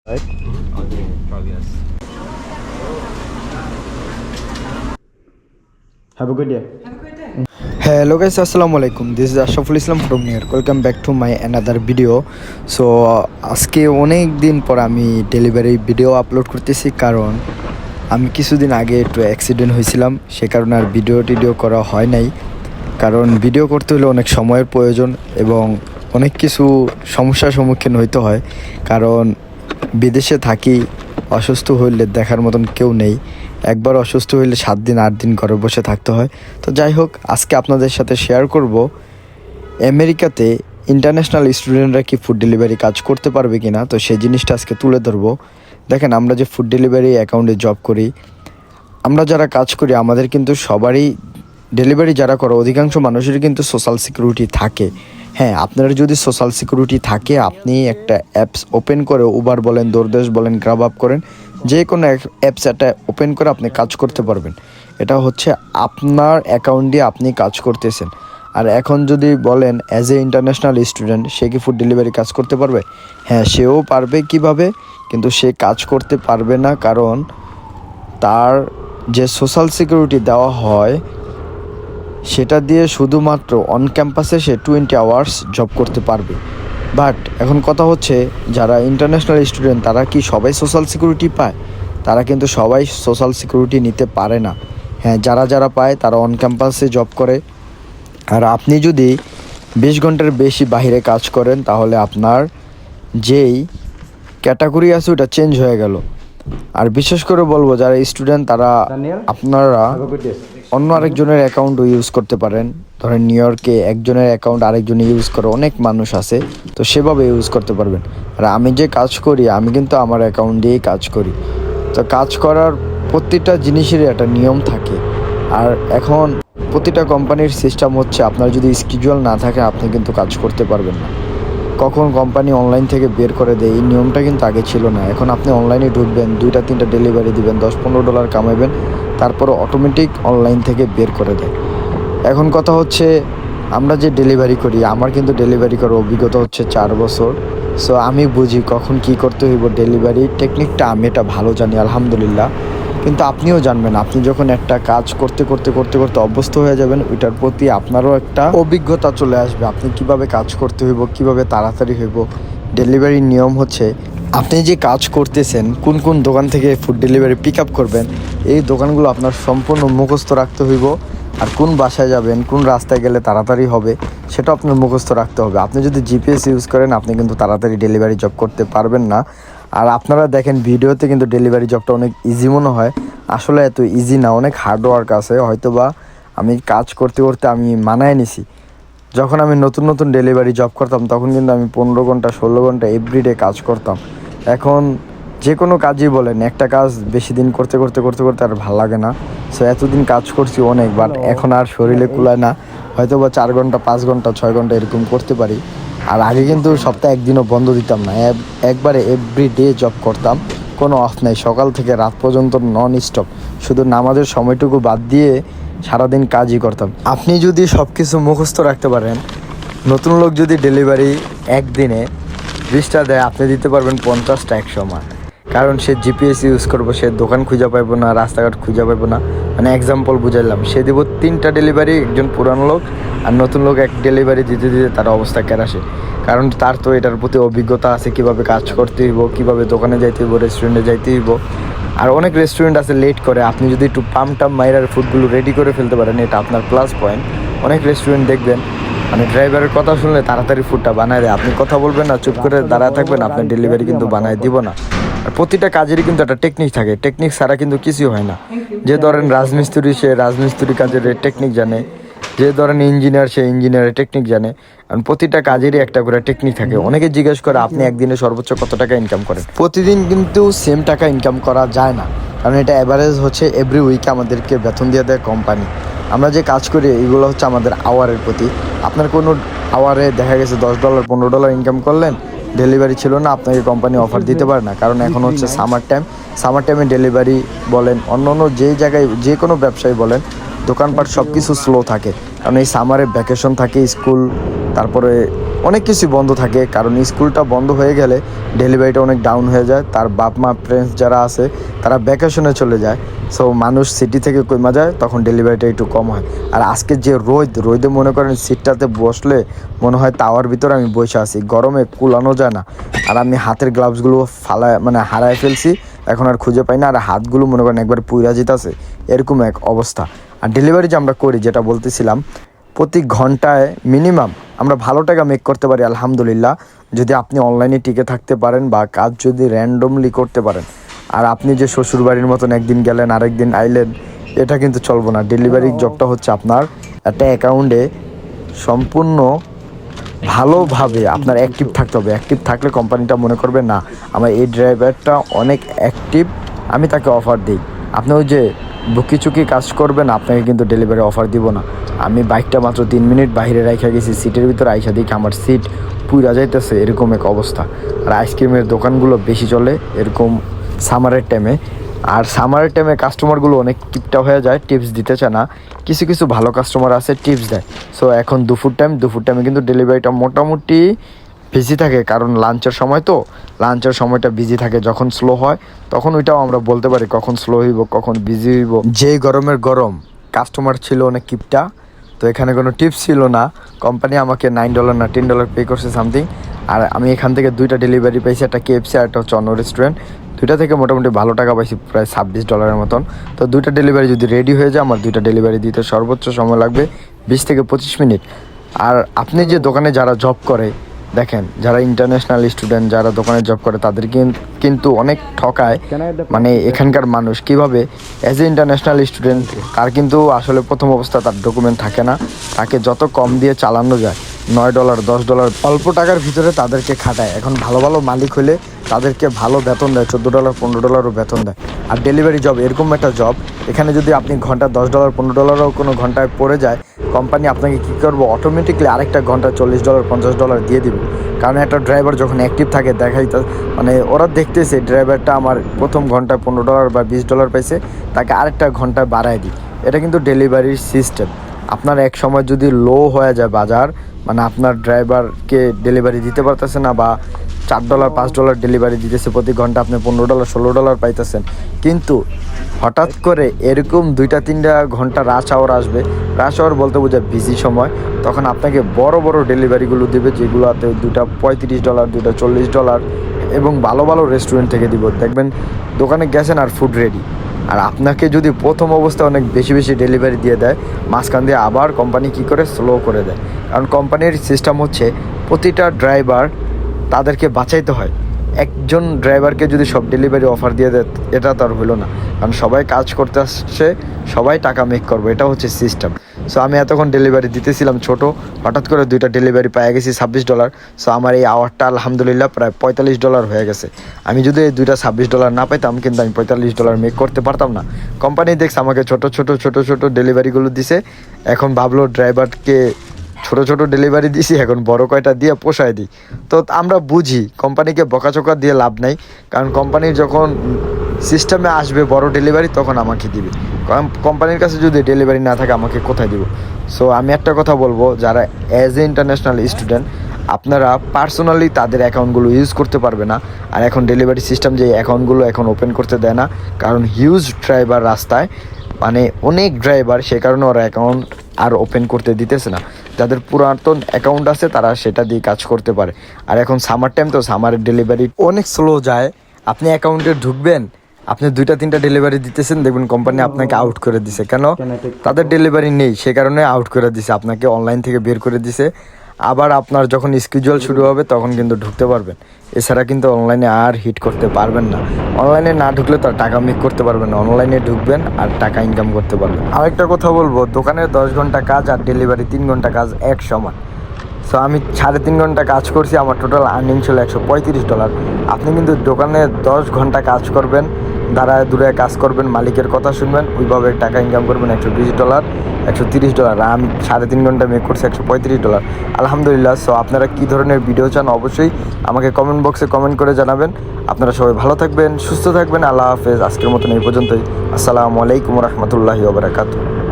Right? Okay, probably yes. Have a good day. Hello guys, assalamu alaikum. This is Ashraful Islam from here. Welcome back to my another video. So আজকে অনেক দিন পর আমি delivery video upload করতেছি, কারণ আমি কিছুদিন আগে একটু অ্যাক্সিডেন্ট হয়েছিলাম, সে কারণে আর ভিডিও করা হয় নাই। কারণ ভিডিও করতে হলে অনেক সময়ের প্রয়োজন এবং অনেক কিছু সমস্যার সম্মুখীন হইতে হয়, কারণ বিদেশে থাকি, অসুস্থ হইলে দেখার মতন কেউ নেই। একবার অসুস্থ হইলে 7 দিন 8 দিন ঘরে বসে থাকতে হয়। তো যাই হোক, আজকে আপনাদের সাথে শেয়ার করব আমেরিকাতে ইন্টারন্যাশনাল স্টুডেন্টরা কি ফুড ডেলিভারি কাজ করতে পারবে কি না। তো সেই জিনিসটা আজকে তুলে ধরবো। দেখেন, আমরা যে ফুড ডেলিভারি অ্যাকাউন্টে জব করি, আমরা যারা কাজ করি আমাদের কিন্তু সবারই, ডেলিভারি যারা করে অধিকাংশ মানুষেরই কিন্তু সোশ্যাল সিকিউরিটি থাকে। হ্যাঁ, আপনার যদি সোশ্যাল সিকিউরিটি থাকে, আপনি একটা অ্যাপস ওপেন করে উবার বলেন, দোরদেশ বলেন, গ্রাব আপ করেন, যে কোনো অ্যাপস একটা ওপেন করে আপনি কাজ করতে পারবেন। এটা হচ্ছে আপনার অ্যাকাউন্ট দিয়ে আপনি কাজ করতেছেন। আর এখন যদি বলেন অ্যাজ এ ইন্টারন্যাশনাল স্টুডেন্ট, সে কি ফুড ডেলিভারি কাজ করতে পারবে? হ্যাঁ, সেও পারবে। কিভাবে? কিন্তু সে কাজ করতে পারবে না, কারণ তার যে সোশ্যাল সিকিউরিটি দেওয়া হয় সেটা দিয়ে শুধুমাত্র অন ক্যাম্পাসে সে 20 আওয়ার্স জব করতে পারবে। বাট এখন কথা হচ্ছে, যারা ইন্টারন্যাশনাল স্টুডেন্ট তারা কি সবাই সোশ্যাল সিকিউরিটি পায়? তারা কিন্তু সবাই সোশ্যাল সিকিউরিটি নিতে পারে না। হ্যাঁ, যারা পায় তারা অন ক্যাম্পাসে জব করে। আর আপনি যদি 20 ঘন্টার বেশি বাইরে কাজ করেন, তাহলে আপনার যেই ক্যাটাগরি আছে ওটা চেঞ্জ হয়ে গেল। আর বিশেষ করে বলবো, যারা স্টুডেন্ট তারা, আপনারা Have a good day. অন্য আরেকজনের অ্যাকাউন্টও ইউজ করতে পারেন। ধরেন নিউ ইয়র্কে একজনের অ্যাকাউন্ট আরেকজনে ইউজ করে অনেক মানুষ আছে, তো সেভাবে ইউজ করতে পারবেন। আর আমি যে কাজ করি, আমি কিন্তু আমার অ্যাকাউন্ট দিয়েই কাজ করি। তো কাজ করার প্রতিটা জিনিসেরই একটা নিয়ম থাকে। আর এখন প্রতিটা কোম্পানির সিস্টেম হচ্ছে, আপনার যদি স্কেজুয়াল না থাকে আপনি কিন্তু কাজ করতে পারবেন না। কখন কোম্পানি অনলাইন থেকে বের করে দেয়, এই নিয়মটা কিন্তু আগে ছিল না। এখন আপনি অনলাইনে ঢুকবেন, 2-3টা ডেলিভারি দিবেন, $10-15 কামাবেন, তারপর অটোমেটিক অনলাইন থেকে বের করে দেয়। এখন কথা হচ্ছে, আমরা যে ডেলিভারি করি, আমার কিন্তু ডেলিভারি করার অভিজ্ঞতা হচ্ছে 4 বছর। সো আমি বুঝি কখন কি করতে হইব। ডেলিভারি টেকনিকটা আমি এটা ভালো জানি, আলহামদুলিল্লাহ। কিন্তু আপনিও জানবেন, আপনি যখন একটা কাজ করতে অভ্যস্ত হয়ে যাবেন, ওইটার প্রতি আপনারও একটা অভিজ্ঞতা চলে আসবে। আপনি কিভাবে কাজ করতে হইব, কিভাবে তাড়াতাড়ি হইব। ডেলিভারির নিয়ম হচ্ছে, আপনি যে কাজ করতেছেন, কোন কোন দোকান থেকে ফুড ডেলিভারি পিক আপ করবেন, এই দোকানগুলো আপনার সম্পূর্ণ মুখস্থ রাখতে হইব। আর কোন বাসায় যাবেন, কোন রাস্তায় গেলে তাড়াতাড়ি হবে, সেটা আপনার মুখস্থ রাখতে হবে। আপনি যদি জিপিএস ইউজ করেন, আপনি কিন্তু তাড়াতাড়ি ডেলিভারি জব করতে পারবেন না। আর আপনারা দেখেন ভিডিওতে কিন্তু ডেলিভারি জবটা অনেক ইজি মনে হয়, আসলে এত ইজি না, অনেক হার্ড ওয়ার্ক আছে। হয়তোবা আমি কাজ করতে আমি মানায় নিছি। যখন আমি নতুন ডেলিভারি জব করতাম, তখন কিন্তু আমি 15 ঘন্টা 16 ঘন্টা এভরিডে কাজ করতাম। এখন যে কোনো কাজই বলেন, একটা কাজ বেশি দিন করতে আর ভালো লাগে না। সো এতদিন কাজ করছি অনেক, বাট এখন আর শরীরে কুলায় না। হয়তো বা 4 ঘন্টা 5 ঘন্টা 6 ঘন্টা এরকম করতে পারি। আর আগে কিন্তু সপ্তাহে একদিনও বন্ধ দিতাম না, একবারে এভরিডে জব করতাম, কোনো অফ নাই। সকাল থেকে রাত পর্যন্ত নন স্টপ, শুধু নামাজের সময়টুকু বাদ দিয়ে সারাদিন কাজই করতাম। আপনি যদি সব কিছু মুখস্থ রাখতে পারেন, নতুন লোক যদি ডেলিভারি একদিনে 20টা দেয়, আপনি দিতে পারবেন 50টা 100 মান। কারণ সে জিপিএস ইউজ করবো, সে দোকান খুঁজে পাইবো না, রাস্তাঘাট খুঁজে পাইবো না। মানে এক্সাম্পল বুঝাইলাম, সে দেবো 3টা ডেলিভারি, একজন পুরানো লোক আর নতুন লোক এক ডেলিভারি দিতে তার অবস্থা কেরাসে। কারণ তার তো এটার প্রতি অভিজ্ঞতা আছে, কীভাবে কাজ করতে হইব, কীভাবে দোকানে যাইতে হইব, রেস্টুরেন্টে যাইতে হইব। আর অনেক রেস্টুরেন্ট আছে লেট করে, আপনি যদি একটু পাম্প মাইরার ফুডগুলো রেডি করে ফেলতে পারেন, এটা আপনার প্লাস পয়েন্ট। অনেক রেস্টুরেন্ট দেখবেন, মানে ড্রাইভারের কথা শুনলে তাড়াতাড়ি ফুডটা বানায় দেয়। আপনি কথা বলবেন না, চুপ করে দাঁড়ায় থাকবেন, আপনার ডেলিভারি কিন্তু বানায় দিব না। আর প্রতিটা কাজেরই কিন্তু একটা টেকনিক থাকে, টেকনিক ছাড়া কিন্তু কিছুই হয় না। যে ধরেন রাজমিস্ত্রি, সে রাজমিস্ত্রি কাজের টেকনিক জানে। যে ধরেন ইঞ্জিনিয়ার, সে ইঞ্জিনিয়ারের টেকনিক জানে। কারণ প্রতিটা কাজেরই একটা করে টেকনিক থাকে। অনেকে জিজ্ঞেস করে, আপনি একদিনে সর্বোচ্চ কত টাকা ইনকাম করেন? প্রতিদিন কিন্তু সেম টাকা ইনকাম করা যায় না, কারণ এটা অ্যাভারেজ হচ্ছে এভরি উইকে আমাদেরকে বেতন দিয়ে দেয় কোম্পানি। আমরা যে কাজ করি এগুলো হচ্ছে আমাদের আওয়ারের প্রতি। আপনার কোনো আওয়ারে দেখা গেছে $10 $15 ইনকাম করলেন, ডেলিভারি ছিল না, আপনাকে কোম্পানি অফার দিতে পারে না। কারণ এখন হচ্ছে সামার টাইমে ডেলিভারি বলেন, অন্য যেই জায়গায় যে কোনো ব্যবসায়ী বলেন, দোকানপাট সব কিছু স্লো থাকে। কারণ এই সামারে ভ্যাকেশন থাকে, স্কুল তারপরে অনেক কিছু বন্ধ থাকে, কারণ স্কুলটা বন্ধ হয়ে গেলে ডেলিভারিটা অনেক ডাউন হয়ে যায়। তার বাপ মা ফ্রেন্ডস যারা আছে তারা ভ্যাকেশনে চলে যায়, সো মানুষ সিটি থেকে কমা যায়, তখন ডেলিভারিটা একটু কম হয়। আর আজকে যে রোদে মনে করেন সিটটাতে বসলে মনে হয় তাওয়ার ভিতরে আমি বসে আছি, গরমে কুলানো যায় না। আর আমি হাতের গ্লাভসগুলো হারায় ফেলছি, এখন আর খুঁজে পাই না। আর হাতগুলো মনে করেন একবার পুইরা যেতেছে, এরকম এক অবস্থা। আর ডেলিভারি যে আমরা করি, যেটা বলতেছিলাম, প্রতি ঘন্টায় মিনিমাম আমরা ভালো টাকা মেক করতে পারি আলহামদুলিল্লাহ, যদি আপনি অনলাইনে টিকে থাকতে পারেন বা কাজ যদি র্যান্ডমলি করতে পারেন। আর আপনি যে শ্বশুরবাড়ির মতন একদিন গেলেন আরেকদিন আইলেন, এটা কিন্তু চলবো না। ডেলিভারি জবটা হচ্ছে আপনার একটা অ্যাকাউন্টে সম্পূর্ণ ভালোভাবে আপনার অ্যাক্টিভ থাকতে হবে। অ্যাক্টিভ থাকলে কোম্পানিটা মনে করবে না আমার এই ড্রাইভারটা অনেক অ্যাক্টিভ, আমি তাকে অফার দিই। আপনি ওই যে বুকিচুকি কাজ করবেন, আপনাকে কিন্তু ডেলিভারি অফার দিব না। আমি বাইকটা মাত্র 3 মিনিট বাইরে রেখে গেছি, সিটের ভিতরে আইসা দেখি আমার সিট পুইরা যাইতেছে, এরকম এক অবস্থা। আর আইসক্রিমের দোকানগুলো বেশি চলে এরকম সামারের টাইমে। আর সামারের টাইমে কাস্টমারগুলো অনেক টিপটা হয়ে যায়, টিপস দিতে চায় না। কিছু কিছু ভালো কাস্টমার আছে টিপস দেয়। সো এখন দুপুর টাইমে কিন্তু ডেলিভারিটা মোটামুটি বিজি থাকে, কারণ লাঞ্চের সময় তো, লাঞ্চের সময়টা বিজি থাকে। যখন স্লো হয় তখন ওইটাও আমরা বলতে পারি কখন স্লো হইব কখন বিজি হইব। যেই গরমের গরম, কাস্টমার ছিল অনেক কিপটা, তো এখানে কোনো টিপস ছিল না। কোম্পানি আমাকে $9 না $10 পে করছে সামথিং। আর আমি এখান থেকে 2টা ডেলিভারি পাইছি, একটা KFC আর একটা হচ্ছে অন্য রেস্টুরেন্ট। 2টা থেকে মোটামুটি ভালো টাকা পাইছি, প্রায় $26 মতন। তো 2টা ডেলিভারি যদি রেডি হয়ে যায়, আমার 2টা ডেলিভারি দিতে সর্বোচ্চ সময় লাগবে 20 থেকে 25 মিনিট। আর আপনি যে দোকানে যারা জব করে, দেখেন যারা ইন্টারন্যাশনাল স্টুডেন্ট যারা দোকানে জব করে তাদের কিন্তু অনেক ঠকায়। মানে এখানকার মানুষ কিভাবে অ্যাজ এ ইন্টারন্যাশনাল স্টুডেন্ট, তার কিন্তু আসলে প্রথম অবস্থা তার ডকুমেন্ট থাকে না, তাকে যত কম দিয়ে চালানো যায় $9 $10 অল্প টাকার ভিতরে তাদেরকে খাটায়। এখন ভালো ভালো মালিক হলে তাদেরকে ভালো বেতন দেয়, $14 $15 বেতন দেয়। আর ডেলিভারি জব এরকম একটা জব, এখানে যদি আপনি ঘন্টা $10 $15 কোনো ঘন্টায় পড়ে যায়, কোম্পানি আপনাকে কী করবো, অটোমেটিকলি আরেকটা ঘন্টা $40 $50 দিয়ে দিব। কারণ একটা ড্রাইভার যখন অ্যাক্টিভ থাকে মানে ওরা দেখতেছে ড্রাইভারটা আমার প্রথম ঘন্টায় $15 বা $20 পাইছে, তাকে আরেকটা ঘন্টায় বাড়ায় দিই। এটা কিন্তু ডেলিভারির সিস্টেম। আপনার এক সময় যদি লো হয়ে যায় বাজার, মানে আপনার ড্রাইভারকে ডেলিভারি দিতে পারতেছে না, বা $4 $5 ডেলিভারি দিতেছে প্রতি ঘন্টা, আপনি $15 $16 পাইতেছেন, কিন্তু হঠাৎ করে এরকম 2-3 ঘন্টা রাশ আওয়ার আসবে। রাশ আওয়ার বলতে বোঝায় বিজি সময়, তখন আপনাকে বড় বড় ডেলিভারিগুলো দিবে, যেগুলোতে 2টা $35 2টা $40 এবং ভালো ভালো রেস্টুরেন্ট থেকে দিব। দেখবেন দোকানে গেছেন আর ফুড রেডি। আর আপনাকে যদি প্রথম অবস্থায় অনেক বেশি বেশি ডেলিভারি দিয়ে দেয়, মাঝখান দিয়ে আবার কোম্পানি কী করে স্লো করে দেয়। কারণ কোম্পানির সিস্টেম হচ্ছে প্রতিটা ড্রাইভার তাদেরকে বাঁচাইতে হয়। একজন ড্রাইভারকে যদি সব ডেলিভারি অফার দিয়ে দেয়, এটা তো আর হলো না, কারণ সবাই কাজ করতে আসছে, সবাই টাকা মেক করবে, এটা হচ্ছে সিস্টেম। সো আমি এতক্ষণ ডেলিভারি দিতেছিলাম ছোট, হঠাৎ করে 2টা ডেলিভারি পেয়ে গেছি $26। সো আমার এই আওয়ারটা আলহামদুলিল্লাহ প্রায় $45 হয়ে গেছে। আমি যদি এই 2টা $26 না পাইতাম, কিন্তু আমি $45 মেক করতে পারতাম না। কোম্পানি দেখছে আমাকে ছোট ছোট ডেলিভারিগুলো দিছে, এখন ভাবলো ড্রাইভারকে ছোট ছোট ডেলিভারি দিছি, এখন বড় কয়টা দিয়ে পোষায় দিই। তো আমরা বুঝি কোম্পানিকে বকাচকা দিয়ে লাভ নাই, কারণ কোম্পানির যখন সিস্টেমে আসবে বড় ডেলিভারি তখন আমাকে দিবে। কারণ কোম্পানির কাছে যদি ডেলিভারি না থাকে আমাকে কোথায় দিব। সো আমি একটা কথা বলবো, যারা অ্যাজ এ ইন্টারন্যাশনাল স্টুডেন্ট, আপনারা পার্সোনালি তাদের অ্যাকাউন্টগুলো ইউজ করতে পারবে না। আর এখন ডেলিভারি সিস্টেম যে অ্যাকাউন্টগুলো এখন ওপেন করতে দেয় না, কারণ হিউজ ড্রাইভার রাস্তায়, মানে অনেক ড্রাইভার, সে কারণে ওরা অ্যাকাউন্ট আর ওপেন করতে দিতেছে না। যাদের পুরাতন অ্যাকাউন্ট আছে তারা সেটা দিয়ে কাজ করতে পারে। আর এখন সামার টাইম, তো সামারের ডেলিভারি অনেক স্লো যায়। আপনি অ্যাকাউন্টে ঢুকবেন, আপনি 2-3টা ডেলিভারি দিতেছেন, দেখবেন কোম্পানি আপনাকে আউট করে দিছে। কেন? তাদের ডেলিভারি নেই, সে কারণে আউট করে দিছে, আপনাকে অনলাইন থেকে বের করে দিছে। আবার আপনার যখন স্কেজুয়াল শুরু হবে তখন কিন্তু ঢুকতে পারবেন, এছাড়া কিন্তু অনলাইনে আর হিট করতে পারবেন না। অনলাইনে না ঢুকলে তো টাকা মেক করতে পারবেন না, অনলাইনে ঢুকবেন আর টাকা ইনকাম করতে পারবেন। আরেকটা কথা বলবো, দোকানের 10 ঘন্টা কাজ আর ডেলিভারি 3 ঘন্টা কাজ এক সমান। সো আমি 3.5 ঘন্টা কাজ করছি, আমার টোটাল আর্নিং ছিল $135। আপনি কিন্তু দোকানে 10 ঘন্টা কাজ করবেন, দাঁড়ায় দূরে কাজ করবেন, মালিকের কথা শুনবেন, ওইভাবে টাকা ইনকাম করবেন $120 $130। আমি 3.5 ঘন্টা মেক করছি $135, আলহামদুলিল্লাহ। সো আপনারা কী ধরনের ভিডিও চান অবশ্যই আমাকে কমেন্ট বক্সে কমেন্ট করে জানাবেন। আপনারা সবাই ভালো থাকবেন, সুস্থ থাকবেন। আল্লাহ হাফেজ। আজকের মতন এই পর্যন্তই। আসসালামু আলাইকুম রহমতুল্লাহি ওয়া বারাকাতুহু।